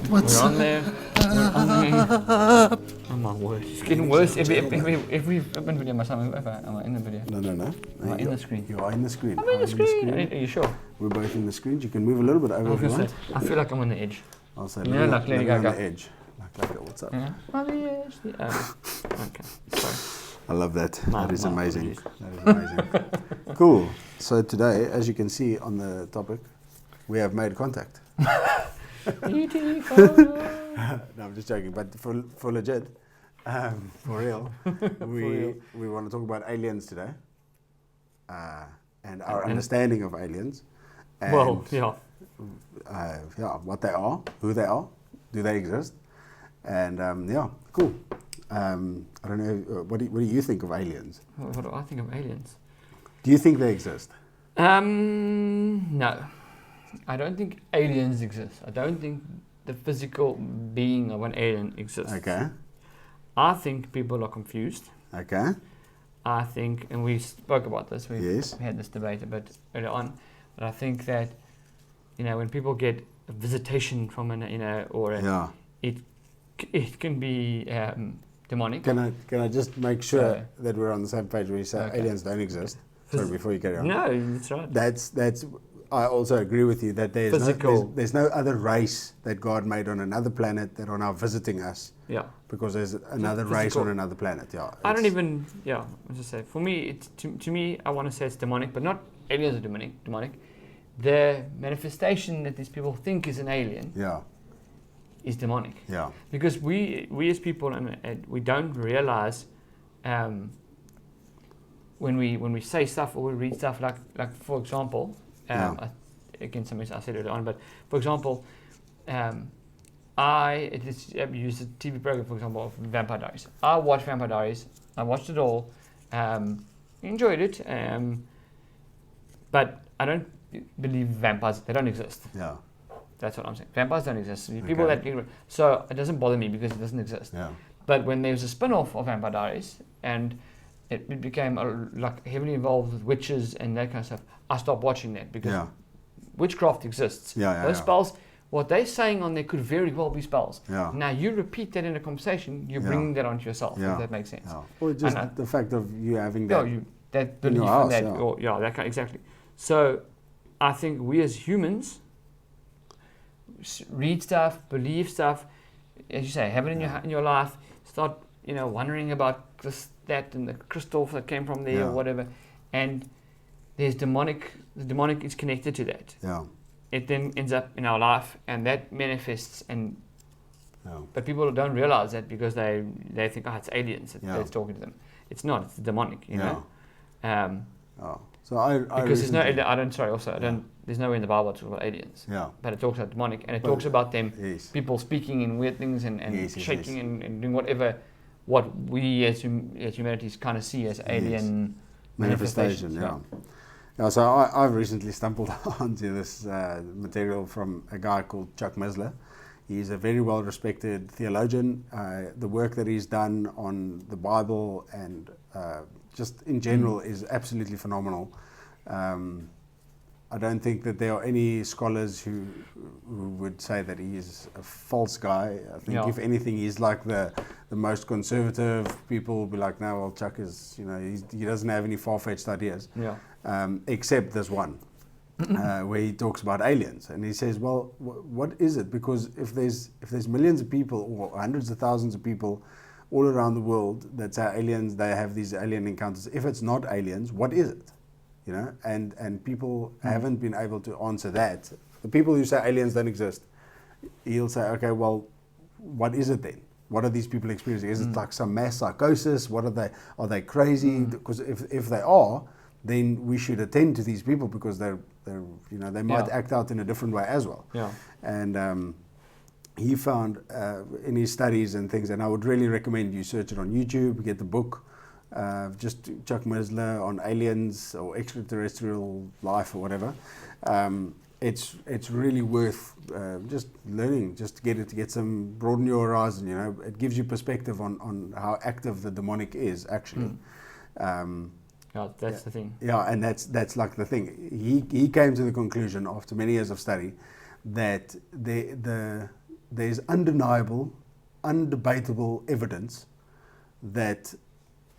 We're on there. We're on there. Oh my word. It's getting worse every open video. Am I in the video? No. Am I in the screen? You are in the screen. I'm in the screen. Are you sure? We're both in the screen. You can move a little bit over if you want. I feel like I'm on the edge. I'll say, like Lady on Gaga. the edge. Like, what's up? Yeah. On the edge. Okay. Sorry. I love that. My that is amazing. apologies. That is amazing. Cool. So today, as you can see on the topic, we have made contact. Beautiful. No, I'm just joking. But for legit, for real, we want to talk about aliens today, and our understanding of aliens. And, what they are, who they are, do they exist, and cool. I don't know. What do you think of aliens? What do I think of aliens? Do you think they exist? No. I don't think aliens exist. I don't think the physical being of an alien exists. Okay. I think people are confused. Okay. I think, and we spoke about this, we Yes. had this debate a bit earlier on, but I think that, when people get a visitation from it can be demonic. Can I just make sure that we're on the same page when you say aliens don't exist? Sorry, before you carry on. No, that's right. That's. I also agree with you that there's no other race that God made on another planet that are now visiting us. Yeah. Because there's another race on another planet. Yeah. I don't even. Yeah. As I say, for me, it's to me, I want to say it's demonic, but not aliens are demonic. The manifestation that these people think is an alien. Yeah. Is demonic. Yeah. Because we as people and we don't realize when we say stuff or we read stuff like for example. Again, something I said earlier on, but for example, I used a TV program, for example, of Vampire Diaries. I watched Vampire Diaries. I watched it all, enjoyed it, but I don't believe vampires. They don't exist. Yeah, that's what I'm saying. Vampires don't exist. People so it doesn't bother me because it doesn't exist. Yeah. But when there was a spin-off of Vampire Diaries and it became heavily involved with witches and that kind of stuff, I stopped watching that because witchcraft exists. Those spells, what they're saying on there could very well be spells. Yeah. Now you repeat that in a conversation, you're bringing that onto yourself, if that makes sense. Yeah. Or just the fact of you having that. That belief in house, that, that kind, exactly. So I think we as humans read stuff, believe stuff, as you say, have it in your life, start wondering about that and the crystal that came from there or whatever, and the demonic is connected to that. Yeah. It then ends up in our life and that manifests but people don't realize that because they think it's aliens that's talking to them. It's not, it's demonic, you know. So I because there's nowhere in the Bible to talk about aliens. Yeah. But it talks about demonic and it talks about them people speaking in weird things and shaking and doing whatever what we as humanity kind of see as alien manifestations. Yeah, so I've recently stumbled onto this material from a guy called Chuck Mizzle. He's a very well-respected theologian. The work that he's done on the Bible and just in general is absolutely phenomenal. I don't think that there are any scholars who would say that he is a false guy. I think if anything, he's like the most conservative. People will be like, no, well, Chuck is, he doesn't have any far-fetched ideas. Yeah. Except this one, where he talks about aliens, and he says, well, what is it? Because if there's millions of people or hundreds of thousands of people all around the world that say aliens, they have these alien encounters. If it's not aliens, what is it? And people haven't been able to answer that. The people who say aliens don't exist, he'll say, okay, well, what is it then? What are these people experiencing? Is it like some mass psychosis? What are they? Are they crazy? Because if they are, then we should attend to these people because they might act out in a different way as well. Yeah. And he found in his studies and things, and I would really recommend you search it on YouTube, get the book. Just Chuck Mizzle on aliens or extraterrestrial life or whatever. It's really worth just learning, just to get some, broaden your horizon. It gives you perspective on how active the demonic is actually. That's the thing. Yeah, and that's like the thing. He came to the conclusion after many years of study that the there's undeniable, undebatable evidence that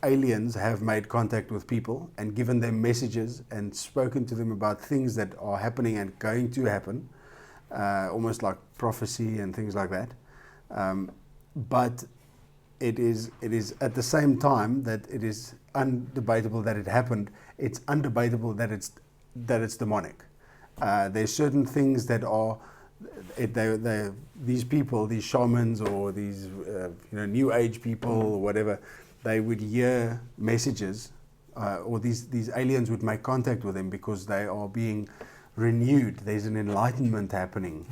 aliens have made contact with people and given them messages and spoken to them about things that are happening and going to happen, almost like prophecy and things like that. But it is at the same time that it is undebatable that it happened. It's undebatable that it's demonic. There's certain things that are these people, these shamans or these new age people or whatever, they would hear messages, or these aliens would make contact with them because they are being renewed. There's an enlightenment happening.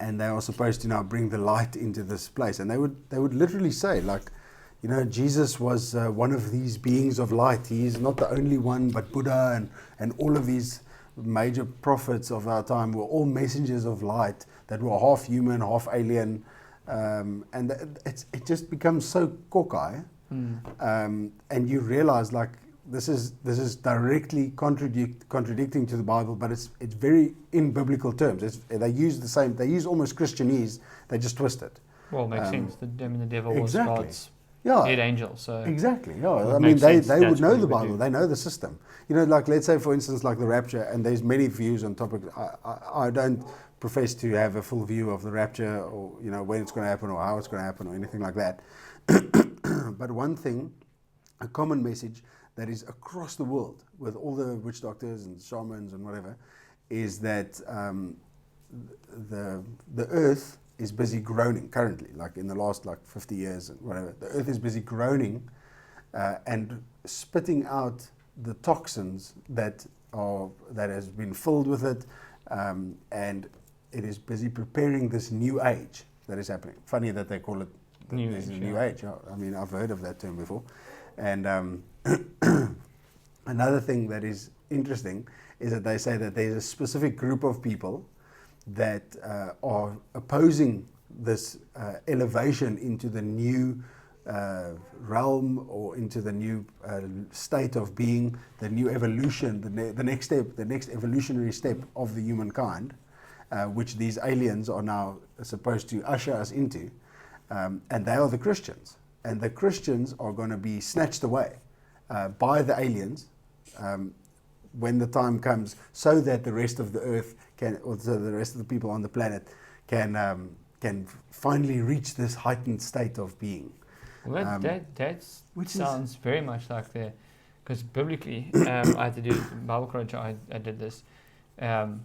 And they are supposed to now bring the light into this place. And they would literally say, like, Jesus was one of these beings of light. He is not the only one, but Buddha and all of these major prophets of our time were all messengers of light that were half human, half alien. And it just becomes so cockeye. And you realize, like, this is directly contradicting to the Bible, but it's very in biblical terms. They use almost Christianese, they just twist it. Well, it makes sense. The devil was God's head angel. So exactly. Yeah, I mean, they would know the Bible. They know the system. Like, let's say, for instance, like the rapture, and there's many views on topic. I don't profess to have a full view of the rapture, or when it's going to happen, or how it's going to happen, or anything like that. But one thing, a common message that is across the world with all the witch doctors and shamans and whatever, is that the earth is busy groaning currently, like in the last 50 years and whatever. The earth is busy groaning and spitting out the toxins that has been filled with it, and it is busy preparing this new age that is happening. Funny that they call it new age. I mean, I've heard of that term before. And another thing that is interesting is that they say that there's a specific group of people that are opposing this elevation into the new realm, or into the new state of being, the new evolution, the next evolutionary step of the humankind, which these aliens are now supposed to usher us into, and they are the Christians. And the Christians are going to be snatched away by the aliens when the time comes, so that the rest of the earth so the rest of the people on the planet can finally reach this heightened state of being. Well, that sounds very much like because biblically, I had to do Bible college. I did this, and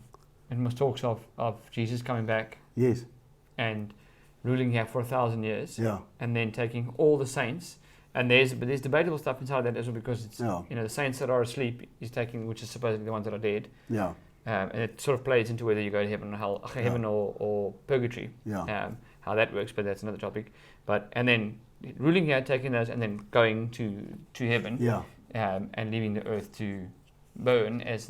it was talks of Jesus coming back. Yes. And ruling here for 1,000 years, and then taking all the saints, and there's debatable stuff inside that as well, because it's the saints that are asleep he's taking, which is supposedly the ones that are dead, and it sort of plays into whether you go to heaven or hell, heaven or purgatory, how that works, but that's another topic. And then ruling here, taking those, and then going to heaven, and leaving the earth to burn as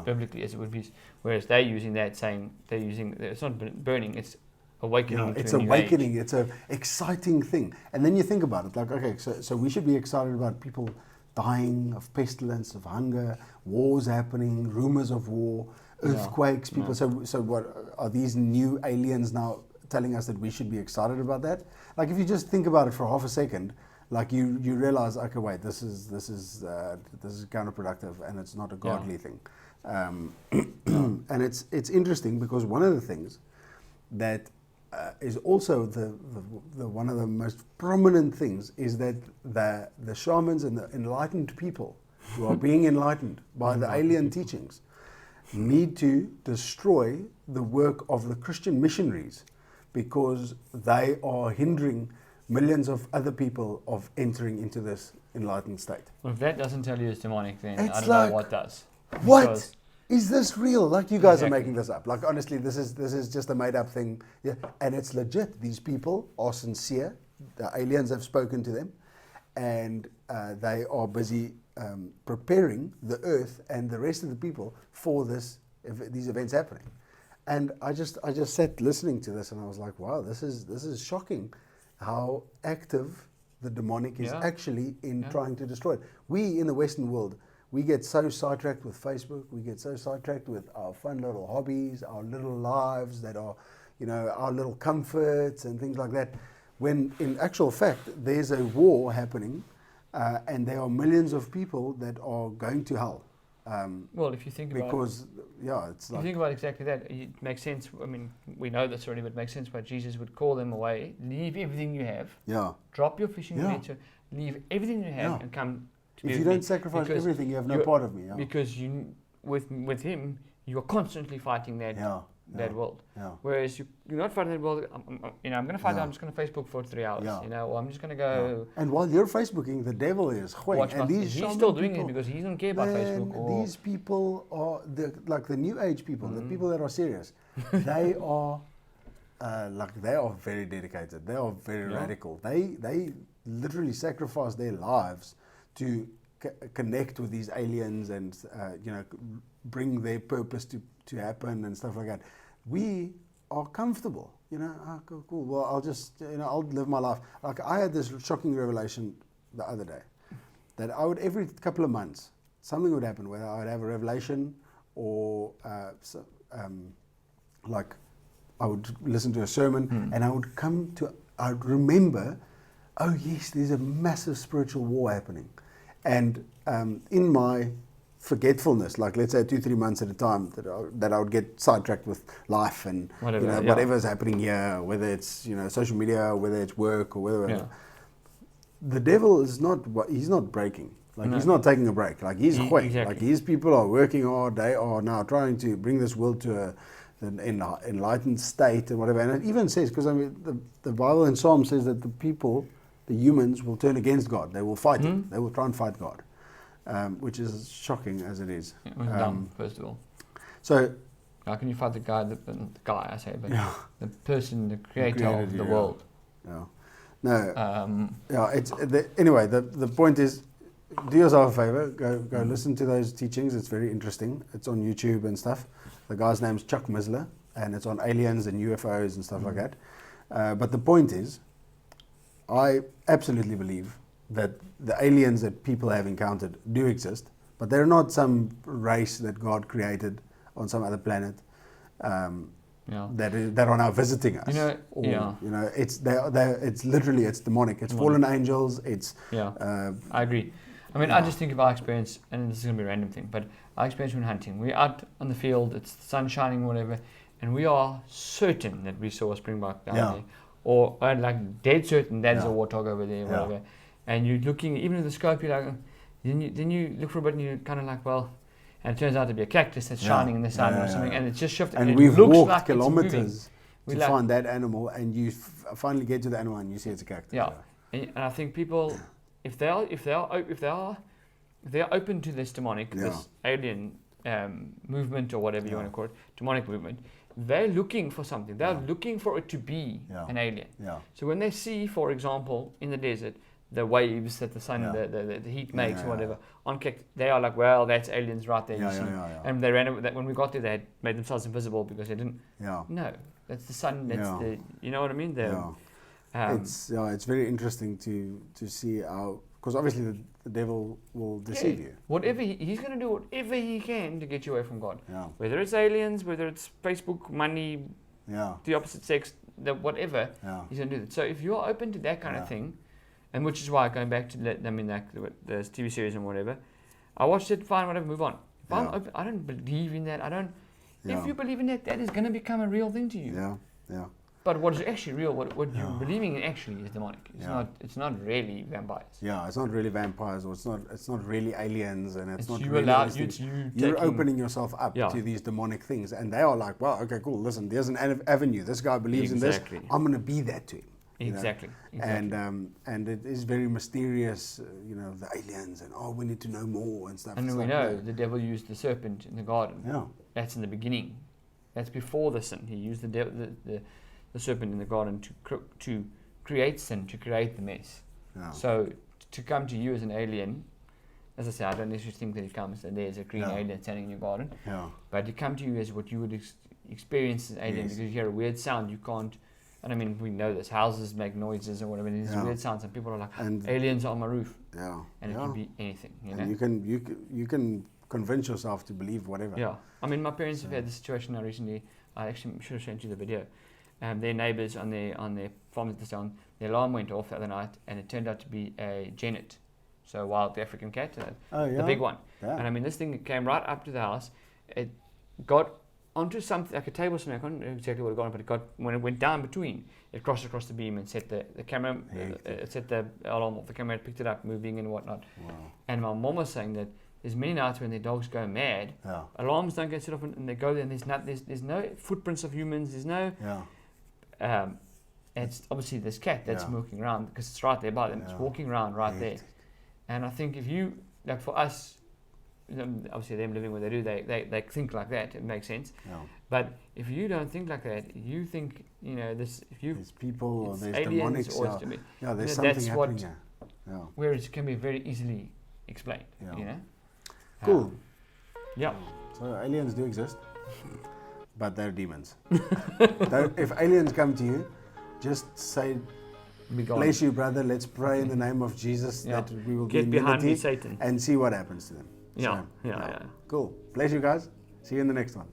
biblically as it would be, whereas they're using that, saying it's not burning, it's awakening. It's awakening. It's an exciting thing. And then you think about it, like, okay, so we should be excited about people dying of pestilence, of hunger, wars happening, rumors of war, earthquakes, people. So what are these new aliens now telling us that we should be excited about that? Like, if you just think about it for half a second, like you realize, okay, wait, this is counterproductive, and it's not a godly thing. And it's interesting, because one of the things that is also the one of the most prominent things is that the shamans and the enlightened people who are being enlightened by the alien teachings need to destroy the work of the Christian missionaries, because they are hindering millions of other people of entering into this enlightened state. Well, if that doesn't tell you it's demonic, then I don't know what does. What? Is this real? Like, you guys are making this up. Like, honestly, this is just a made up thing. Yeah, and it's legit. These people are sincere. The aliens have spoken to them, and they are busy preparing the earth and the rest of the people for these events happening. And I just sat listening to this, and I was like, wow, this is shocking, how active the demonic is actually in trying to destroy it. We in the Western world, we get so sidetracked with Facebook. We get so sidetracked with our fun little hobbies, our little lives that are, our little comforts and things like that. When in actual fact, there's a war happening, and there are millions of people that are going to hell. Well, if you think about because it's if you think about exactly that, it makes sense. I mean, we know this already, but it makes sense why Jesus would call them away, leave everything you have, drop your fishing net, leave everything you have, and come to me. If you don't sacrifice everything, you have no part of me. Because with him, you are constantly fighting that world. Whereas you're not fighting that world. I'm going to fight that. I'm just going to Facebook for 3 hours. Or I'm just going to go. And while you're Facebooking, the devil is. He's still doing it because he doesn't care about Facebook. These people are the new age people, the people that are serious. They are they are very dedicated. They are very radical. They literally sacrifice their lives to connect with these aliens and bring their purpose to happen and stuff like that. We are comfortable, cool. Well, I'll just, I'll live my life. Like I had this shocking revelation the other day that I would, every couple of months, something would happen whether I would have a revelation or like I would listen to a sermon and I would remember, oh yes, there's a massive spiritual war happening. And in my forgetfulness, like let's say 2-3 months at a time, that I would get sidetracked with life and whatever's happening here, whether it's social media, whether it's work or whatever. The devil is he's not breaking. Like he's not taking a break. Like he's exactly. Like his people are working hard. They are now trying to bring this world to an enlightened state and whatever. And it even says, because the Bible in Psalm says that the humans will turn against God. They will fight him. They will try and fight God. Which is shocking as it is. It was dumb, first of all. So, how can you fight the person, the creator of the world? Yeah. No. Anyway, the point is, do yourself a favor. Go listen to those teachings. It's very interesting. It's on YouTube and stuff. The guy's name's Chuck Mizzle, and it's on aliens and UFOs and stuff like that. But the point is, I absolutely believe that the aliens that people have encountered do exist, but they're not some race that God created on some other planet that are now visiting us. It's literally demonic. It's fallen angels. I agree. I mean, I just think of our experience, and this is going to be a random thing, but our experience when hunting. We're out on the field, it's the sun shining, whatever, and we are certain that we saw a springbok down there, or like dead certain there's a warthog over there, whatever. And you're looking, even with the scope, you're like, then you look for a bit and you're kind of like, well, and it turns out to be a cactus that's shining in the sun or something, and it's just shifted. And we've walked kilometers to find that animal, and you finally get to the animal and you see it's a cactus. Yeah, and I think people, if they are open to this demonic, this alien movement or whatever you want to call it, demonic movement, they're looking for something. They're looking for it to be an alien. So when they see, for example, in the desert, the waves that the sun, the heat makes or whatever, they are like, well, that's aliens right there. And they ran over that when we got there, they had made themselves invisible because they didn't. No, that's the sun. That's the. You know what I mean? It's very interesting to see how, because obviously the devil will deceive you. Whatever he's going to do whatever he can to get you away from God. Whether it's aliens, whether it's Facebook, money, the opposite sex, whatever, he's going to do that. So if you're open to that kind of thing. And which is why, going back to the TV series and whatever, I watched it, fine, whatever, move on. If I'm open, I don't believe in that. If you believe in that, that is going to become a real thing to you. But what is actually real, what you're believing in actually is demonic. It's not really vampires. It's not really vampires, or it's not really aliens, and it's not you really you're opening yourself up to these demonic things, and they are like, well, okay, cool, listen, there's an avenue. This guy believes in this. I'm going to be that to him. Exactly. And it is very mysterious, the aliens, and we need to know more and stuff. And we know the devil used the serpent in the garden. That's in the beginning. That's before the sin. He used the serpent in the garden to create sin, to create the mess. So to come to you as an alien, as I say, I don't necessarily think that he comes and there's a green alien standing in your garden. But to come to you as what you would experience as an alien, because you hear a weird sound, you can't. And I mean, we know this. Houses make noises or whatever. These weird sounds, and people are like, aliens are on my roof. And it can be anything. And you can convince yourself to believe whatever. I mean, my parents have had this situation now recently. I actually should have sent you the video. their neighbours on their farm that down, the alarm went off the other night, and it turned out to be a genet, so a wild African cat, the big one. Yeah. And I mean, this thing came right up to the house. It got onto something like a table or something. I can't know exactly what it got on, but when it went down between, it crossed across the beam and set the camera. It set the alarm off the camera. It picked it up, moving and whatnot. Wow. And my mom was saying that there's many nights when their dogs go mad. Yeah. Alarms don't get set off, and they go there, and there's no footprints of humans. There's no. Yeah. It's obviously this cat that's walking around because it's right there by them. It's walking around right there. And I think if you, like for us, obviously them living where they do, they think like that. It makes sense. Yeah. But if you don't think like that, you think, this. If you there's people or there's aliens demonics. Or there's something happening here. Yeah. Where it can be very easily explained. Yeah. Cool. Yeah. So aliens do exist, but they're demons. If aliens come to you, just say, bless you, brother. Let's pray in the name of Jesus that we will get behind me, Satan, and see what happens to them. Yeah. Cool. Bless you guys. See you in the next one.